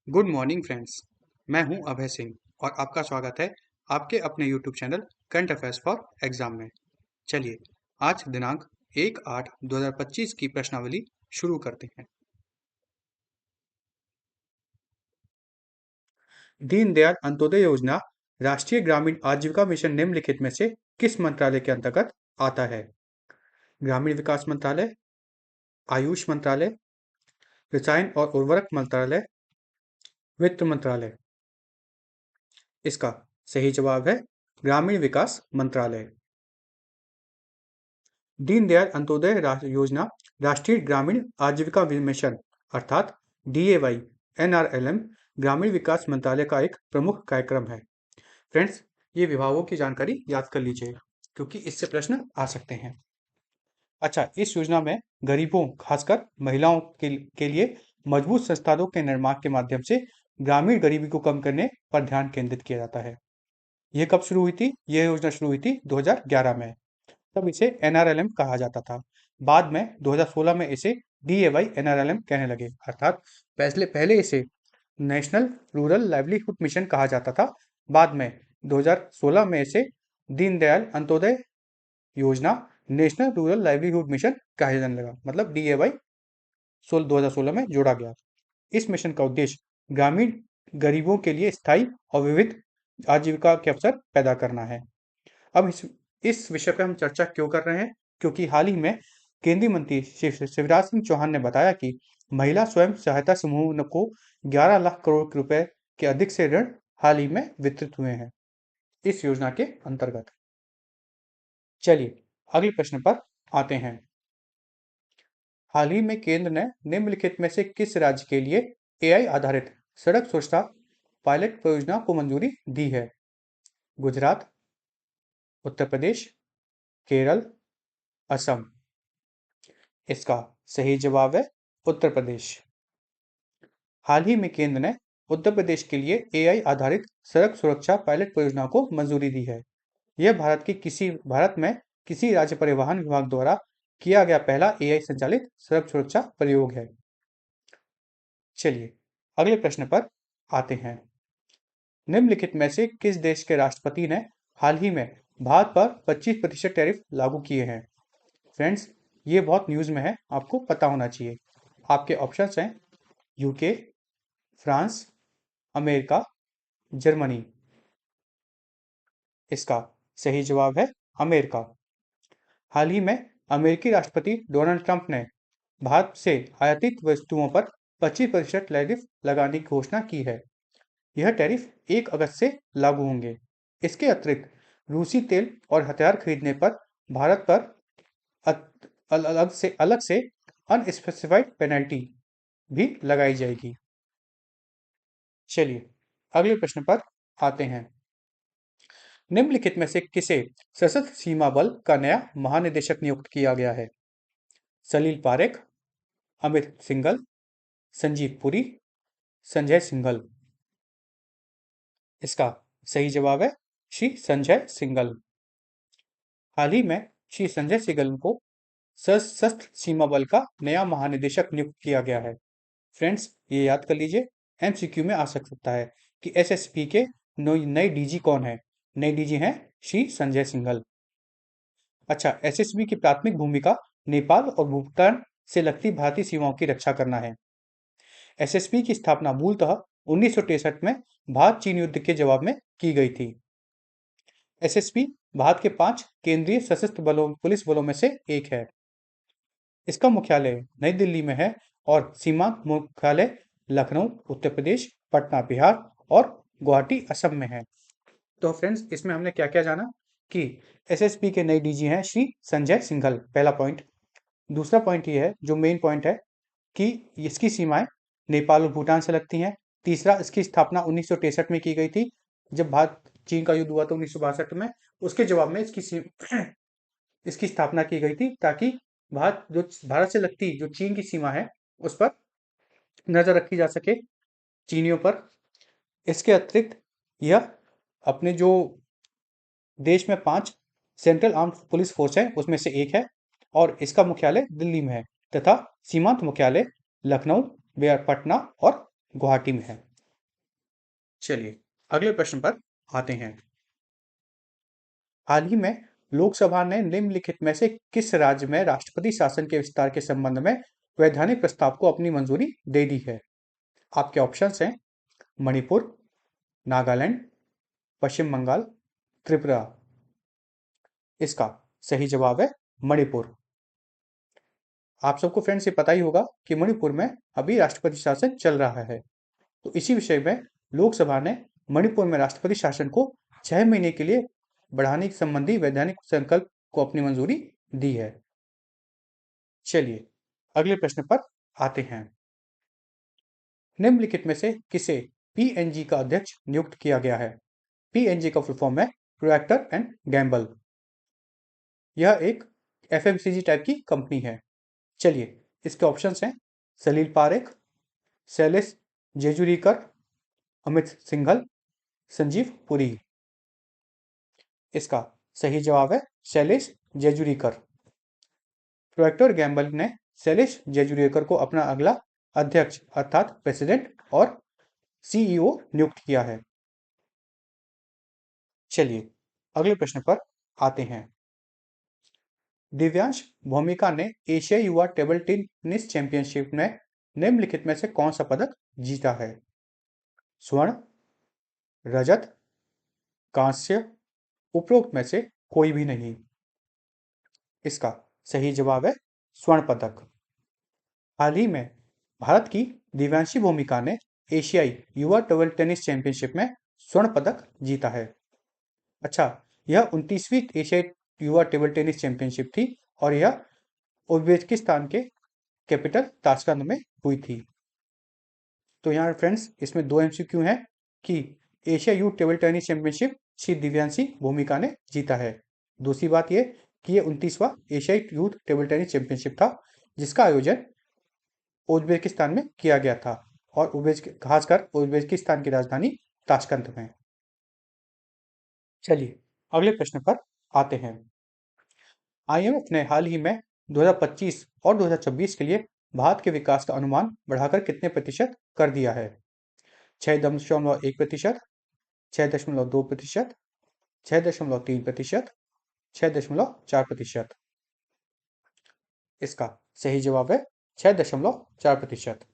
Good morning friends. मैं हूं अभय सिंह और आपका स्वागत है आपके अपने YouTube channel current affairs for exam में। चलिए आज दिनांक 1/8/2025 की प्रश्नावली शुरू करते हैं। दीनदयाल अंत्योदय योजना राष्ट्रीय ग्रामीण आजीविका मिशन निम्नलिखित में से किस मंत्रालय के अंतर्गत आता है? ग्रामीण विकास मंत्रालय, आयुष मंत्रालय, रसायन और उर्वरक मंत्रालय, वित्त मंत्रालय। इसका सही जवाब है ग्रामीण विकास मंत्रालय। दीनदयाल अंत्योदय योजना राष्ट्रीय ग्रामीण आजीविका मिशन अर्थात DAY NRLM ग्रामीण विकास मंत्रालय का एक प्रमुख कार्यक्रम है। फ्रेंड्स, ये विभागों की जानकारी याद कर लीजिए क्योंकि इससे प्रश्न आ सकते हैं। अच्छा, इस योजना में गरीबों खासकर महिलाओं के लिए मजबूत संस्थानों के निर्माण के माध्यम से ग्रामीण गरीबी को कम करने पर ध्यान केंद्रित किया जाता है। यह कब शुरू हुई थी? यह योजना शुरू हुई थी 2011 में। तब इसे NRLM कहा जाता था। बाद में 2016 में इसे DAY NRLM कहने लगे, अर्थात पहले पहले इसे नेशनल रूरल लाइवलीहुड मिशन कहा जाता था। बाद में 2016 में इसे दीनदयाल अंत्योदय योजना नेशनल रूरल लाइवलीहुड मिशन कहा जाने लगा, मतलब DAY 2016 में जोड़ा गया। इस मिशन का उद्देश्य ग्रामीण गरीबों के लिए स्थायी और विविध आजीविका के अवसर पैदा करना है। अब इस विषय पर हम चर्चा क्यों कर रहे हैं? क्योंकि हाल ही में केंद्रीय मंत्री शिवराज सिंह चौहान ने बताया कि महिला स्वयं सहायता समूह को 11 लाख करोड़ रुपए के अधिक से ऋण हाल ही में वितरित हुए हैं इस योजना के अंतर्गत। चलिए अगले प्रश्न पर आते हैं। हाल ही में केंद्र ने निम्नलिखित में से किस राज्य के लिए AI आधारित सड़क सुरक्षा पायलट परियोजना को मंजूरी दी है? गुजरात, उत्तर प्रदेश, केरल, असम। इसका सही जवाब है उत्तर प्रदेश। हाल ही में केंद्र ने उत्तर प्रदेश के लिए AI आधारित सड़क सुरक्षा पायलट परियोजना को मंजूरी दी है। यह भारत में किसी राज्य परिवहन विभाग द्वारा किया गया पहला AI संचालित सड़क सुरक्षा प्रयोग है। चलिए अगले प्रश्न पर आते हैं। निम्नलिखित में से किस देश के राष्ट्रपति ने हाल ही में भारत पर 25% टैरिफ लागू किए हैं? फ्रेंड्स, ये बहुत न्यूज़ में है, आपको पता होना चाहिए। आपके ऑप्शंस हैं UK, फ्रांस, अमेरिका, जर्मनी। इसका सही जवाब है अमेरिका। हाल ही में अमेरिकी राष्ट्रपति डोनाल्ड ट्रंप ने भारत से आयातित वस्तुओं पर 25% टैरिफ लगाने की घोषणा की है। यह टैरिफ 1 अगस्त से लागू होंगे। इसके अतिरिक्त रूसी तेल और हथियार खरीदने पर भारत पर अलग से अनस्पेसिफाइड पेनल्टी भी लगाई जाएगी। चलिए अगले प्रश्न पर आते हैं। निम्नलिखित में से किसे सशस्त्र सीमा बल का नया महानिदेशक नियुक्त किया गया है? सलील पारेख, अमित सिंघल, संजीव पुरी, संजय सिंघल। इसका सही जवाब है श्री संजय सिंघल। हाल ही में श्री संजय सिंघल को सशस्त्र सीमा बल का नया महानिदेशक नियुक्त किया गया है। फ्रेंड्स, ये याद कर लीजिए, MCQ में आ सकता है कि SSB के नई DG कौन है? नई DG हैं श्री संजय सिंघल। अच्छा, SSB की प्राथमिक भूमिका नेपाल और भूटान से लगती भारतीय सीमाओं की रक्षा करना है। SSB की स्थापना मूलतः 1963 में भारत चीन युद्ध के जवाब में की गई थी। SSB भारत के 5 केंद्रीय सशस्त्र पुलिस बलों में से एक है। इसका मुख्यालय नई दिल्ली में है और सीमांत मुख्यालय लखनऊ उत्तर प्रदेश, पटना बिहार और गुवाहाटी असम में है। तो फ्रेंड्स, इसमें हमने क्या क्या जाना कि SSB के नए DG हैं श्री संजय सिंघल, पहला पॉइंट। दूसरा पॉइंट ये है, जो मेन पॉइंट है, कि इसकी सीमाएं नेपाल और भूटान से लगती हैं। तीसरा, इसकी स्थापना 1963 में की गई थी, जब भारत चीन का युद्ध हुआ था 1962 में। उसके जवाब में इसकी स्थापना की गई थी ताकि भारत से लगती जो चीन की सीमा है उस पर नजर रखी जा सके, चीनियों पर। इसके अतिरिक्त यह अपने जो देश में 5 सेंट्रल आर्म्ड पुलिस फोर्स है उसमें से एक है और इसका मुख्यालय दिल्ली में है तथा सीमांत मुख्यालय लखनऊ, पटना और गुवाहाटी में है। चलिए अगले प्रश्न पर आते हैं। हाल ही में लोकसभा ने निम्नलिखित में से किस राज्य में राष्ट्रपति शासन के विस्तार के संबंध में वैधानिक प्रस्ताव को अपनी मंजूरी दे दी है? आपके ऑप्शंस हैं मणिपुर, नागालैंड, पश्चिम बंगाल, त्रिपुरा। इसका सही जवाब है मणिपुर। आप सबको फ्रेंड्स ये पता ही होगा कि मणिपुर में अभी राष्ट्रपति शासन चल रहा है। तो इसी विषय में लोकसभा ने मणिपुर में राष्ट्रपति शासन को 6 महीने के लिए बढ़ाने संबंधी वैधानिक संकल्प को अपनी मंजूरी दी है। चलिए अगले प्रश्न पर आते हैं। निम्नलिखित में से किसे पीएनजी का अध्यक्ष नियुक्त किया गया है? पीएनजी का फुल फॉर्म है प्रोएक्टर एंड गैम्बल। यह एक एफएमसीजी टाइप की कंपनी है। चलिए इसके ऑप्शंस हैं सलील पारेख, शैलेश जेजुरीकर, अमित सिंघल, संजीव पुरी। इसका सही जवाब है शैलेश जेजुरीकर। प्रोएक्टर गैम्बल ने शैलेश जेजुरीकर को अपना अगला अध्यक्ष अर्थात प्रेसिडेंट और सीईओ नियुक्त किया है। चलिए अगले प्रश्न पर आते हैं। दिव्यांश भूमिका ने एशियाई युवा टेबल टेनिस चैंपियनशिप में निम्नलिखित में से कौन सा पदक जीता है? स्वर्ण, रजत, कांस्य, उपरोक्त में से कोई भी नहीं। इसका सही जवाब है स्वर्ण पदक। हाल ही में भारत की दिव्यांशी भूमिका ने एशियाई युवा टेबल टेनिस चैंपियनशिप में स्वर्ण पदक जीता है। अच्छा, यह 29वीं एशियाई युवा टेबल टेनिस चैंपियनशिप थी और यह उज्बेकिस्तान के कैपिटल ताशकंद में हुई थी। तो यहाँ फ्रेंड्स इसमें 2 एमसीक्यू हैं कि Asia youth table tennis championship Shri Divyanshi भूमिका ने जीता है। दूसरी बात यह कि यह 29वां एशियाई यूथ टेबल टेनिस चैंपियनशिप था जिसका आयोजन उज्बेकिस्तान में किया गया था और खासकर उज्बेकिस्तान की राजधानी ताशकंद में। चलिए अगले प्रश्न पर आते हैं। आईएमएफ ने हाल ही में 2025 और 2026 के लिए भारत के विकास का अनुमान बढ़ाकर कितने प्रतिशत कर दिया है? 6.1%, 6.2%, 6.3%, 6.4%। इसका सही जवाब है 6.4%।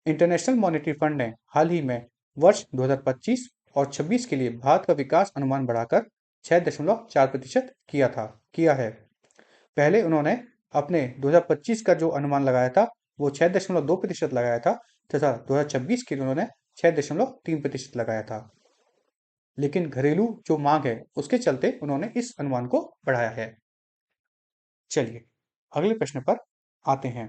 इंटरनेशनल मॉनेटरी फंड ने हाल ही में वर्ष 2025 और 26 के लिए भारत का विकास अनुमान बढ़ाकर 6.4% किया है। पहले उन्होंने अपने 2025 का जो अनुमान लगाया था वो 6.2% लगाया था तथा 2026 के लिए उन्होंने 6.3% लगाया था। लेकिन घरेलू जो मांग है उसके चलते उन्होंने इस अनुमान को बढ़ाया है। चलिए अगले प्रश्न पर आते हैं।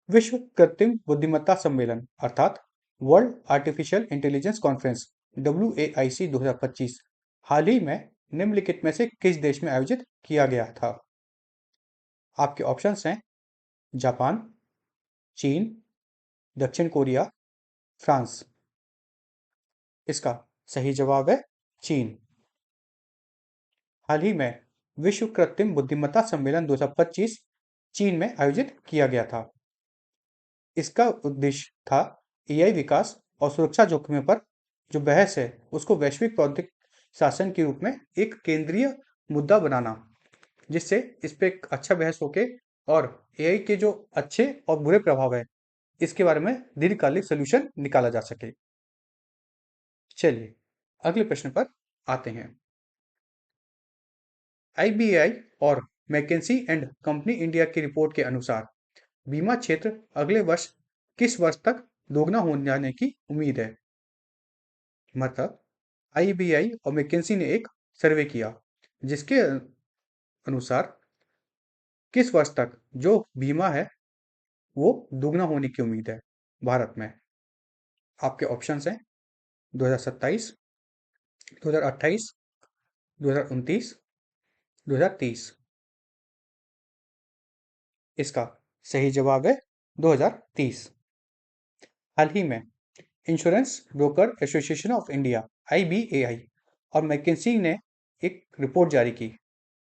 विश्व कृत्रिम बुद्धिमत्ता सम्मेलन अर्थात world artificial intelligence conference WAIC 2025 हाल ही में निम्नलिखित में से किस देश में आयोजित किया गया था? आपके ऑप्शंस हैं जापान, चीन, दक्षिण कोरिया, फ्रांस। इसका सही जवाब है चीन। हाल ही में विश्व कृत्रिम बुद्धिमत्ता सम्मेलन 2025 चीन में आयोजित किया गया था। इसका उद्देश्य था एआई विकास और सुरक्षा जोखिमों पर जो बहस है उसको वैश्विक प्रौद्योगिकी शासन के रूप में एक केंद्रीय मुद्दा बनाना, जिससे इस पे एक अच्छा बहस होके और एआई के जो अच्छे और बुरे प्रभाव है इसके बारे में दीर्घकालिक सोल्यूशन निकाला जा सके। चलिए अगले प्रश्न पर आते हैं। आईबीआई और मैकेंसी एंड कंपनी इंडिया की रिपोर्ट के अनुसार बीमा क्षेत्र अगले वर्ष किस वर्ष तक दोगुना हो जाने की उम्मीद है? मतलब आईबीआई और मैकेंसी ने एक सर्वे किया जिसके अनुसार किस वर्ष तक जो बीमा है वो दोगुना होने की उम्मीद है भारत में। आपके ऑप्शंस हैं 2027, 2028, 2029, 2030। इसका सही जवाब है 2030। हाल ही में insurance broker association of India IBAI और मैकेंसी ने एक रिपोर्ट जारी की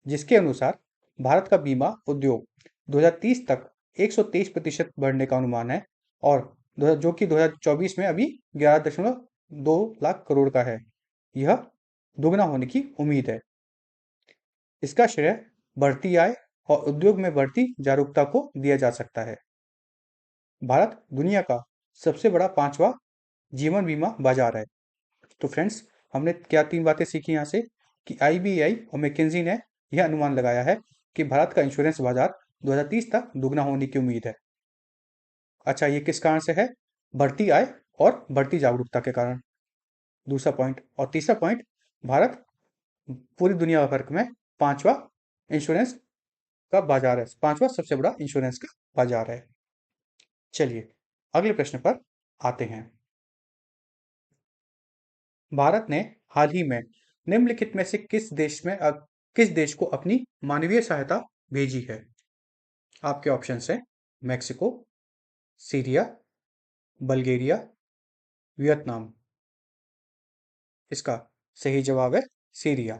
जिसके अनुसार भारत का बीमा उद्योग 2030 तक 123% बढ़ने का अनुमान है और जो कि 2024 में अभी 11.2 लाख करोड़ का है। यह दोगुना होने की उम्मीद है। इसका श्रेय बढ़ती आय और उद्योग में बढ़ती जागरूकता को दिया जा सकता है। भारत दुनिया का सबसे बड़ा 5वां जीवन बीमा बाजार है। तो फ्रेंड्स, हमने क्या 3 बातें सीखी यहाँ से कि IBI और मैकिन्जी ने यह अनुमान लगाया है कि भारत का इंश्योरेंस बाजार 2030 तक दुगना होने की उम्मीद है। अच्छा, ये किस कारण से है? बढ़ती आय और बढ़ती जागरूकता के कारण। दूसरा पॉइंट। और तीसरा पॉइंट, भारत पूरी दुनिया भर में 5वां इंश्योरेंस का बाजार है, 5वां सबसे बड़ा इंश्योरेंस का बाजार है। चलिए अगले प्रश्न पर आते हैं। भारत ने हाल ही में निम्नलिखित में से किस देश को अपनी मानवीय सहायता भेजी है? आपके ऑप्शंस हैं मैक्सिको, सीरिया, बल्गेरिया, वियतनाम। इसका सही जवाब है सीरिया।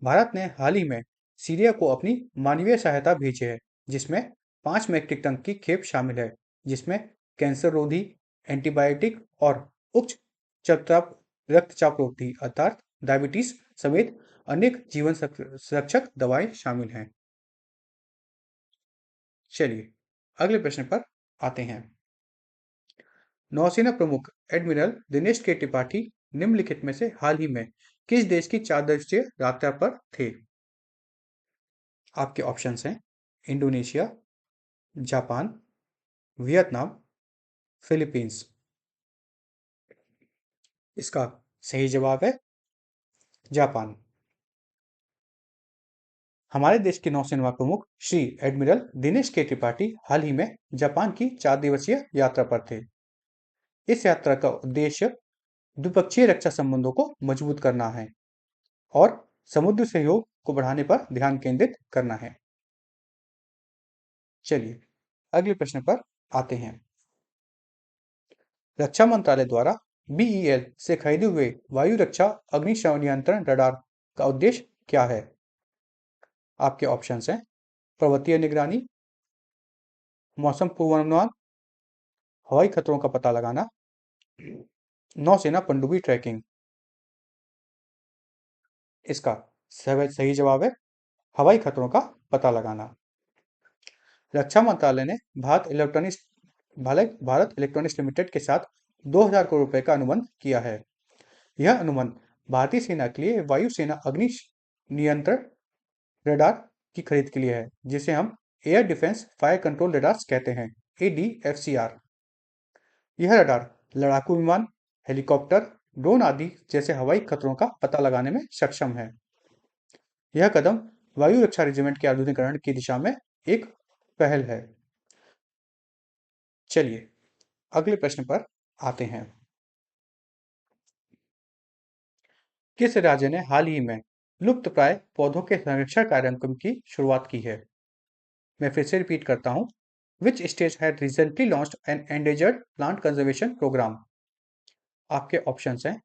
भारत ने हाल ही में सीरिया को अपनी मानवीय सहायता भेजी है, जिसमें 5 मीट्रिक टन की खेप शामिल है, जिसमें कैंसर रोधी, एंटीबायोटिक और उच्च रक्तचाप रोधी अर्थात डायबिटीज समेत अनेक जीवन संरक्षक दवाएं शामिल हैं। चलिए अगले प्रश्न पर आते हैं। नौसेना प्रमुख एडमिरल दिनेश के त्रिपाठी निम्नलिखित में से हाल ही में किस देश की 4 दिवसीय यात्रा पर थे? आपके ऑप्शंस हैं इंडोनेशिया, जापान, वियतनाम, फिलीपींस। इसका सही जवाब है जापान। हमारे देश के नौसेना प्रमुख श्री एडमिरल दिनेश के त्रिपाठी हाल ही में जापान की 4 दिवसीय यात्रा पर थे। इस यात्रा का उद्देश्य द्विपक्षीय रक्षा संबंधों को मजबूत करना है और समुद्र सहयोग को बढ़ाने पर ध्यान केंद्रित करना है। चलिए अगले प्रश्न पर आते हैं। रक्षा मंत्रालय द्वारा BEL से खरीदे हुए वायु रक्षा अग्निशमन नियंत्रण रडार का उद्देश्य क्या है? आपके ऑप्शंस हैं पर्वतीय निगरानी, मौसम पूर्वानुमान, हवाई खतरों का पता लगाना, नौसेना पनडुब्बी ट्रैकिंग। इसका सही जवाब है हवाई खतरों का पता लगाना। रक्षा मंत्रालय ने भारत इलेक्ट्रॉनिक्स लिमिटेड के साथ 2000 करोड़ रुपए का अनुबंध किया है। यह अनुबंध भारतीय सेना के लिए वायुसेना अग्नि नियंत्रण रडार की खरीद के लिए है, जिसे हम air defence fire control radars कहते हैं, ADFCR। यह रडार लड़ाकू विमान, हेलीकॉप्टर, ड्रोन आदि जैसे हवाई खतरों का पता लगाने में सक्षम है। यह कदम वायु रक्षा रेजिमेंट के आधुनिकीकरण की दिशा में एक पहल है। चलिए अगले प्रश्न पर आते हैं। किस राज्य ने हाल ही में लुप्तप्राय पौधों के संरक्षण कार्यक्रम की शुरुआत की है? मैं फिर से रिपीट करता हूं। Which state had recently launched an endangered plant conservation program? आपके ऑप्शंस हैं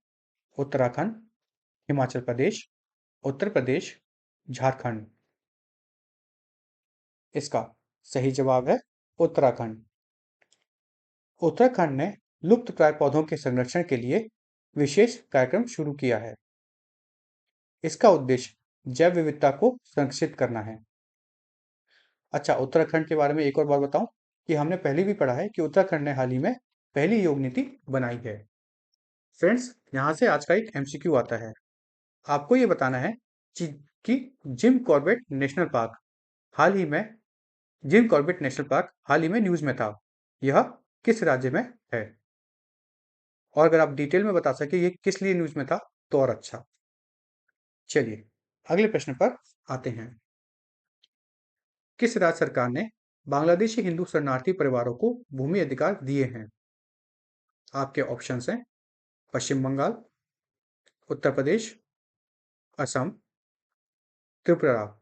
उत्तराखंड, हिमाचल प्रदेश, उत्तर प्रदेश, झारखंड। इसका सही जवाब है उत्तराखंड। उत्तराखंड ने लुप्तप्राय पौधों के संरक्षण के लिए विशेष कार्यक्रम शुरू किया है। इसका उद्देश्य जैव विविधता को संरक्षित करना है। अच्छा, उत्तराखंड के बारे में एक और बात बताऊं कि हमने पहले भी पढ़ा है कि उत्तराखंड ने हाल ही में पहली योग नीति बनाई है। फ्रेंड्स, यहाँ से आज का एक MCQ आता है। आपको ये बताना है कि जिम कॉर्बेट नेशनल पार्क हाल ही में न्यूज में था। यह किस राज्य में है? और अगर आप डिटेल में बता सके ये किस लिए न्यूज में था तो और अच्छा। चलिए अगले प्रश्न पर आते हैं। किस राज्य सरकार ने बांग्लादेशी हिंदू शरणार्थी परिवारों को भूमि अधिकार दिए हैं? आपके ऑप्शंस हैं पश्चिम बंगाल, उत्तर प्रदेश, असम, त्रिपुरा।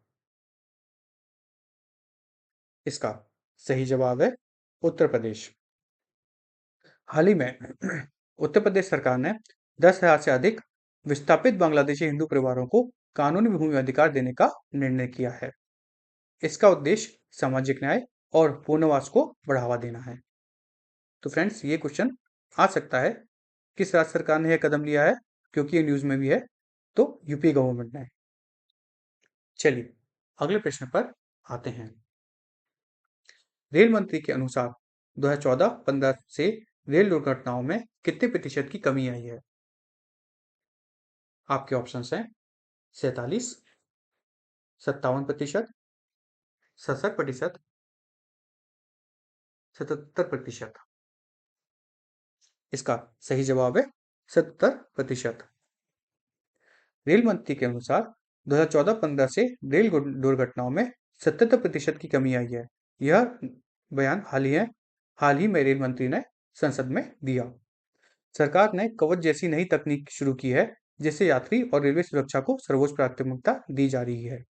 इसका सही जवाब है उत्तर प्रदेश। हाल ही में उत्तर प्रदेश सरकार ने 10,000 से अधिक विस्थापित बांग्लादेशी हिंदू परिवारों को कानूनी भूमि अधिकार देने का निर्णय किया है। इसका उद्देश्य सामाजिक न्याय और पुनर्वास को बढ़ावा देना है। तो फ्रेंड्स ये क्वेश्चन आ सकता है, किस राज्य सरकार ने यह कदम लिया है, क्योंकि ये न्यूज में भी है, तो यूपी गवर्नमेंट ने। चलिए अगले प्रश्न पर आते हैं। रेल मंत्री के अनुसार 2014-15 से रेल दुर्घटनाओं में कितने प्रतिशत की कमी आई है? आपके ऑप्शंस हैं 47, 57%, 67%, 77%। इसका सही जवाब है 70%। रेल मंत्री के अनुसार 2014-15 से रेल दुर्घटनाओं में 77% की कमी आई है। यह बयान हाल ही में रेल मंत्री ने संसद में दिया। सरकार ने कवच जैसी नई तकनीक शुरू की है, जिससे यात्री और रेलवे सुरक्षा को सर्वोच्च प्राथमिकता दी जा रही है।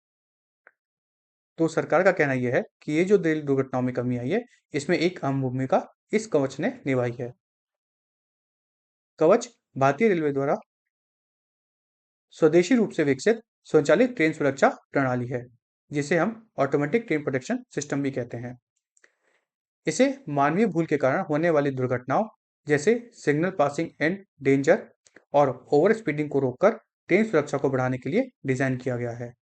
तो सरकार का कहना यह है कि ये जो रेल दुर्घटनाओं में कमी आई है, इसमें एक अहम भूमिका इस कवच ने निभाई है। कवच भारतीय रेलवे द्वारा स्वदेशी रूप से विकसित स्वचालित ट्रेन सुरक्षा प्रणाली है, जिसे हम ऑटोमेटिक ट्रेन प्रोटेक्शन सिस्टम भी कहते हैं। इसे मानवीय भूल के कारण होने वाली दुर्घटनाओं जैसे सिग्नल पासिंग एंड डेंजर और ओवर स्पीडिंग को रोककर ट्रेन सुरक्षा को बढ़ाने के लिए डिजाइन किया गया है।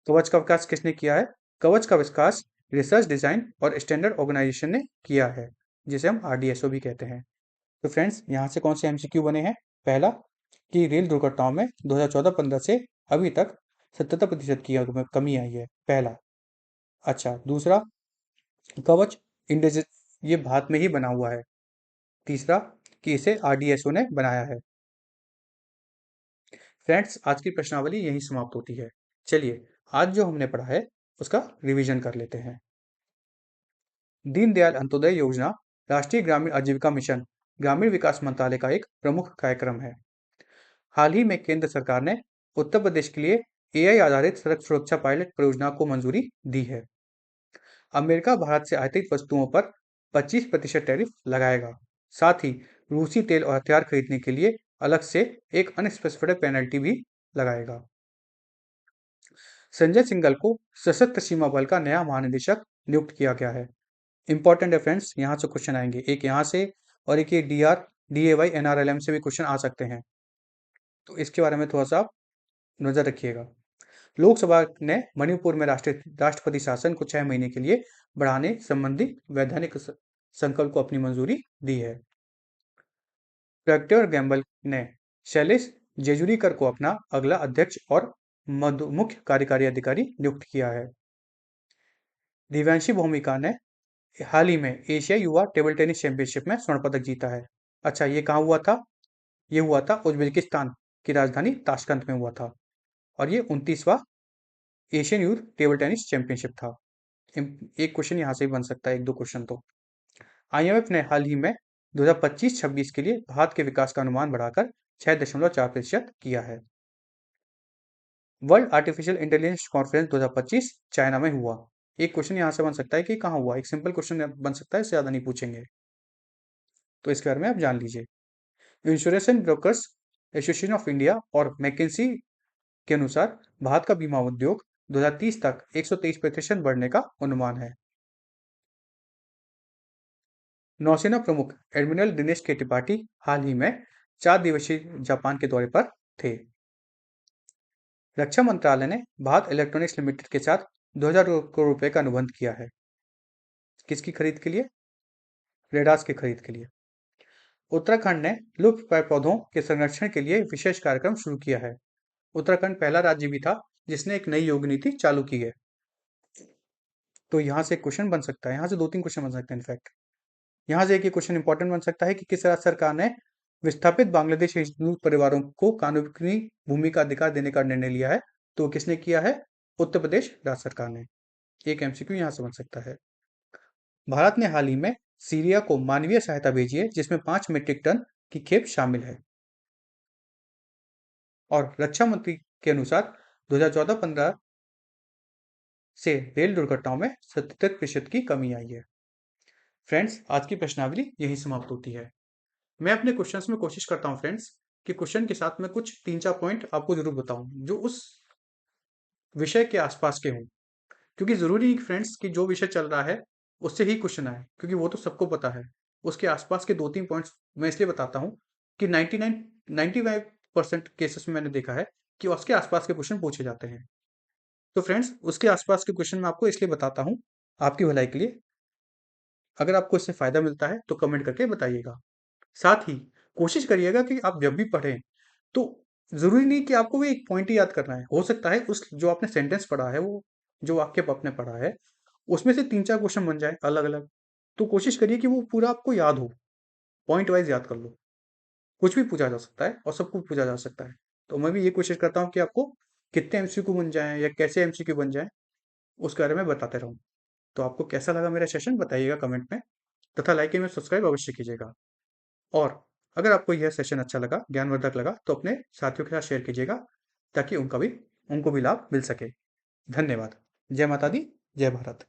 कवच का विकास किसने किया है? कवच का विकास रिसर्च डिजाइन और स्टैंडर्ड ऑर्गेनाइजेशन ने किया है, जिसे हम RDSO भी कहते हैं। तो फ्रेंड्स यहाँ से कौन से MCQ बने हैं? पहला कि रेल दुर्घटनाओं में 2014-15 से अभी तक 77% की कमी आई है, पहला। अच्छा, दूसरा, कवच इंडिज ये भारत में ही बना हुआ है। तीसरा कि इसे RDSO ने बनाया है। फ्रेंड्स आज की प्रश्नावली यहीं समाप्त होती है। चलिए आज जो हमने पढ़ा है उसका रिवीजन कर लेते हैं। दीनदयाल अंत्योदय योजना राष्ट्रीय ग्रामीण आजीविका मिशन ग्रामीण विकास मंत्रालय का एक प्रमुख कार्यक्रम है। हाल ही में केंद्र सरकार ने उत्तर प्रदेश के लिए AI आधारित सड़क सुरक्षा पायलट परियोजना को मंजूरी दी है। अमेरिका भारत से आयातित वस्तुओं पर 25% टैरिफ लगाएगा। साथ ही रूसी तेल और हथियार खरीदने के लिए अलग से एक अनस्पेसिफाइड पेनल्टी भी लगाएगा। संजय सिंघल को सशस्त्र सीमा बल का नया महानिदेशक नियुक्त किया गया है। इंपॉर्टेंट है फ्रेंड्स, यहाँ से क्वेश्चन आएंगे, एक यहाँ से और एक ये DAY NRLM से भी क्वेश्चन आ सकते हैं, तो इसके बारे में थोड़ा सा नजर रखिएगा। लोकसभा ने मणिपुर में राष्ट्रपति शासन को 6 महीने के लिए बढ़ाने संबंधी वैधानिक संकल्प को अपनी मंजूरी दी है। प्रॉक्टर गैम्बल ने शैलेश जेजुरीकर को अपना अगला अध्यक्ष और मुख्य कार्यकारी अधिकारी नियुक्त किया है। दिव्यांशी भूमिका ने हाल ही में एशिया युवा टेबल टेनिस चैंपियनशिप में स्वर्ण पदक जीता है। अच्छा, ये कहाँ हुआ था? ये हुआ था उज्बेकिस्तान की राजधानी ताशकंद में हुआ था, और ये 29वां Asian youth table tennis championship था। एक क्वेश्चन यहाँ से भी बन सकता है, एक दो क्वेश्चन तो। IMF ने हाल ही में 2025-26 के लिए भारत के विकास का अनुमान बढ़ाकर 6.4% किया है। World artificial intelligence conference 2025 China में हुआ। एक क्वेश्चन यहाँ से बन सकता है कि कहाँ हुआ, एक सिंपल क्वेश्चन बन सकता है, इससे ज़्यादा नहीं पूछेंगे, तो इसके बारे में आप जान लीजिए। Insurance brokers association of India और मैकिन्सी के अनुसार भारत का बीमा उद्योग 2030 तक 123% बढ़ने का अनुमान है। नौसेना प्रमुख एडमिरल दिनेश के त्रिपाठी हाल ही में 4 दिवसीय जापान के दौरे पर थे। रक्षा मंत्रालय ने भारत इलेक्ट्रॉनिक्स लिमिटेड के साथ 2000 करोड़ रुपए का अनुबंध किया है। किसकी खरीद के लिए? रेडार्स की खरीद के लिए। उत्तराखंड ने लुप्त पौधों के संरक्षण के लिए विशेष कार्यक्रम शुरू किया है। उत्तराखंड पहला राज्य भी था जिसने एक नई योग नीति चालू की है। तो यहाँ से क्वेश्चन बन सकता है, यहाँ से 2-3 क्वेश्चन बन सकते हैं इनफैक्ट। यहाँ से एक ये क्वेश्चन इंपॉर्टेंट बन सकता है कि किस राज्य सरकार ने विस्थापित बांग्लादेश हिंदू परिवारों को कानूनी भूमि का अधिकार देने का निर्णय लिया है? तो किसने किया है? उत्तर प्रदेश राज्य सरकार ने। एक MCQ यहाँ से बन सकता है। भारत ने हाल ही में सीरिया को मानवीय सहायता भेजी है, जिसमें 5 मीट्रिक टन की खेप शामिल है। और रक्षा मंत्री के अनुसार 2014-15 से रेल दुर्घटनाओं में 77% की कमी आई है। फ्रेंड्स आज की प्रश्नावली यही समाप्त होती है। मैं अपने क्वेश्चंस में कोशिश करता हूँ फ्रेंड्स कि क्वेश्चन के साथ में कुछ 3-4 पॉइंट आपको जरूर बताऊं जो उस विषय के आसपास के हों, क्योंकि जरूरी नहीं फ्रेंड्स कि जो विषय चल रहा है उससे ही क्वेश्चन आए, क्योंकि वो तो सबको पता है। उसके आसपास के 2-3 पॉइंट्स मैं इसलिए बताता हूँ कि 95% केसेस में मैंने देखा है कि उसके आसपास के क्वेश्चन पूछे जाते हैं। तो फ्रेंड्स, उसके आसपास के क्वेश्चन मैं आपको इसलिए बताता हूँ, आपकी भलाई के लिए। अगर आपको इससे फ़ायदा मिलता है तो कमेंट करके बताइएगा। साथ ही कोशिश करिएगा कि आप जब भी पढ़ें तो ज़रूरी नहीं कि आपको वो एक पॉइंट ही याद करना है। हो सकता है उस जो आपने सेंटेंस पढ़ा है, वो जो वाक्य आपने पढ़ा है, उसमें से 3-4 क्वेश्चन बन जाएँ अलग-अलग। तो कोशिश करिए कि वो पूरा आपको याद हो, पॉइंट वाइज़ याद कर लो। कुछ भी पूछा जा सकता है और सब कुछ पूछा जा सकता है। तो मैं भी ये कोशिश करता हूँ कि आपको कितने एमसीक्यू बन जाएँ या कैसे एमसीक्यू बन जाएँ, उसके बारे में बताते रहूँ। तो आपको कैसा लगा मेरा सेशन बताइएगा कमेंट में, तथा लाइक एवं सब्सक्राइब अवश्य कीजिएगा। और अगर आपको यह सेशन अच्छा लगा, ज्ञानवर्धक लगा, तो अपने साथियों के साथ शेयर कीजिएगा ताकि उनको भी लाभ मिल सके। धन्यवाद। जय माता दी, जय भारत।